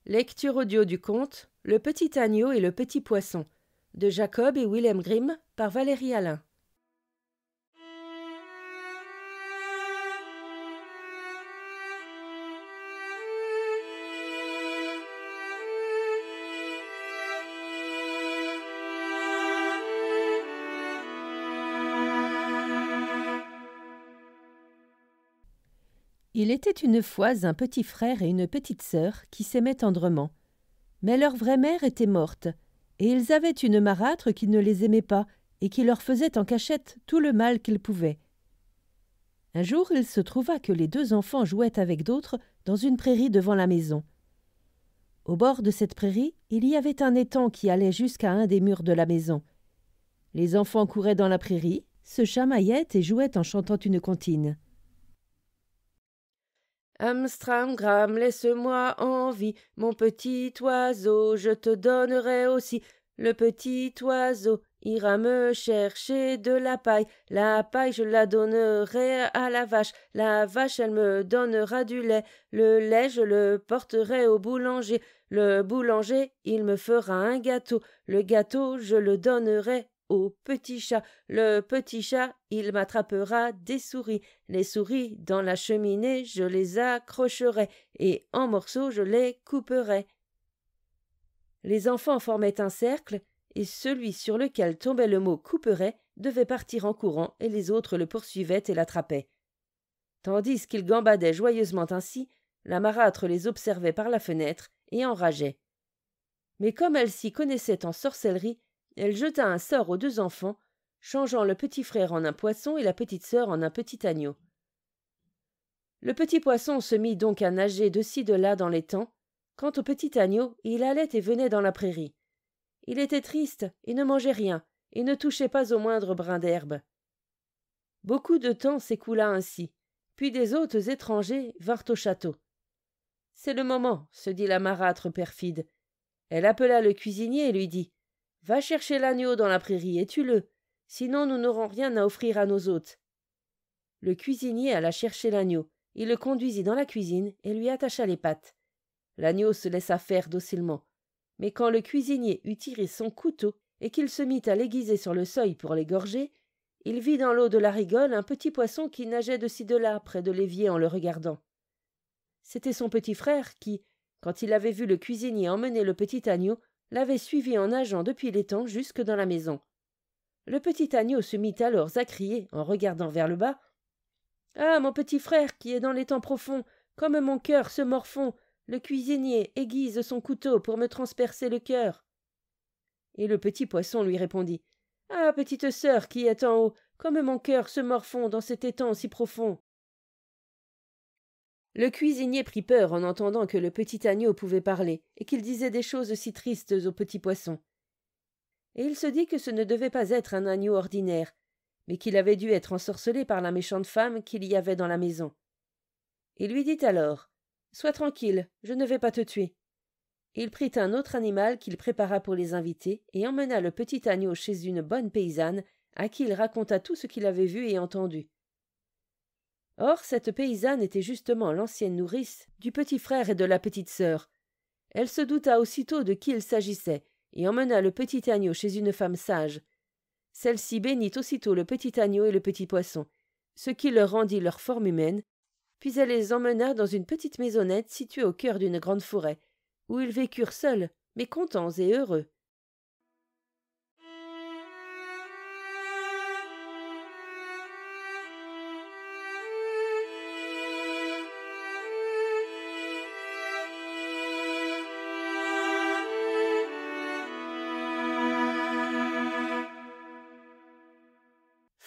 Lecture audio du conte Le petit agneau et le petit poisson de Jacob et Wilhelm Grimm par Valérie Alain. Il était une fois un petit frère et une petite sœur qui s'aimaient tendrement. Mais leur vraie mère était morte, et ils avaient une marâtre qui ne les aimait pas et qui leur faisait en cachette tout le mal qu'ils pouvaient. Un jour, il se trouva que les deux enfants jouaient avec d'autres dans une prairie devant la maison. Au bord de cette prairie, il y avait un étang qui allait jusqu'à un des murs de la maison. Les enfants couraient dans la prairie, se chamaillaient et jouaient en chantant une comptine. Amstramgram, laisse-moi en vie, mon petit oiseau, je te donnerai aussi. Le petit oiseau ira me chercher de la paille je la donnerai à la vache elle me donnera du lait, le lait je le porterai au boulanger, le boulanger il me fera un gâteau, le gâteau je le donnerai au petit chat, le petit chat, il m'attrapera des souris, les souris dans la cheminée, je les accrocherai, et en morceaux je les couperai. Les enfants formaient un cercle, et celui sur lequel tombait le mot couperait devait partir en courant, et les autres le poursuivaient et l'attrapaient. Tandis qu'ils gambadaient joyeusement ainsi, la marâtre les observait par la fenêtre et enrageait. Mais comme elle s'y connaissait en sorcellerie, elle jeta un sort aux deux enfants, changeant le petit frère en un poisson et la petite sœur en un petit agneau. Le petit poisson se mit donc à nager de ci de là dans l'étang. Quant au petit agneau, il allait et venait dans la prairie. Il était triste et ne mangeait rien, et ne touchait pas au moindre brin d'herbe. Beaucoup de temps s'écoula ainsi, puis des hôtes étrangers vinrent au château. « C'est le moment, se dit la marâtre perfide. Elle appela le cuisinier et lui dit « Va chercher l'agneau dans la prairie et tue-le, sinon nous n'aurons rien à offrir à nos hôtes. » Le cuisinier alla chercher l'agneau, il le conduisit dans la cuisine et lui attacha les pattes. L'agneau se laissa faire docilement, mais quand le cuisinier eut tiré son couteau et qu'il se mit à l'aiguiser sur le seuil pour l'égorger, il vit dans l'eau de la rigole un petit poisson qui nageait de ci de là près de l'évier en le regardant. C'était son petit frère qui, quand il avait vu le cuisinier emmener le petit agneau, l'avait suivi en nageant depuis l'étang jusque dans la maison. Le petit agneau se mit alors à crier, en regardant vers le bas. « Ah, mon petit frère qui est dans l'étang profond, comme mon cœur se morfond, le cuisinier aiguise son couteau pour me transpercer le cœur. » Et le petit poisson lui répondit. « Ah, petite sœur qui est en haut, comme mon cœur se morfond dans cet étang si profond. » Le cuisinier prit peur en entendant que le petit agneau pouvait parler et qu'il disait des choses si tristes au petit poisson. Et il se dit que ce ne devait pas être un agneau ordinaire, mais qu'il avait dû être ensorcelé par la méchante femme qu'il y avait dans la maison. Il lui dit alors « Sois tranquille, je ne vais pas te tuer. » Il prit un autre animal qu'il prépara pour les invités et emmena le petit agneau chez une bonne paysanne à qui il raconta tout ce qu'il avait vu et entendu. Or, cette paysanne était justement l'ancienne nourrice du petit frère et de la petite sœur. Elle se douta aussitôt de qui il s'agissait et emmena le petit agneau chez une femme sage. Celle-ci bénit aussitôt le petit agneau et le petit poisson, ce qui leur rendit leur forme humaine, puis elle les emmena dans une petite maisonnette située au cœur d'une grande forêt, où ils vécurent seuls, mais contents et heureux.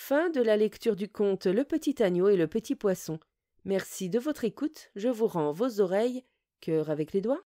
Fin de la lecture du conte Le petit agneau et le petit poisson. Merci de votre écoute, je vous rends vos oreilles, cœur avec les doigts.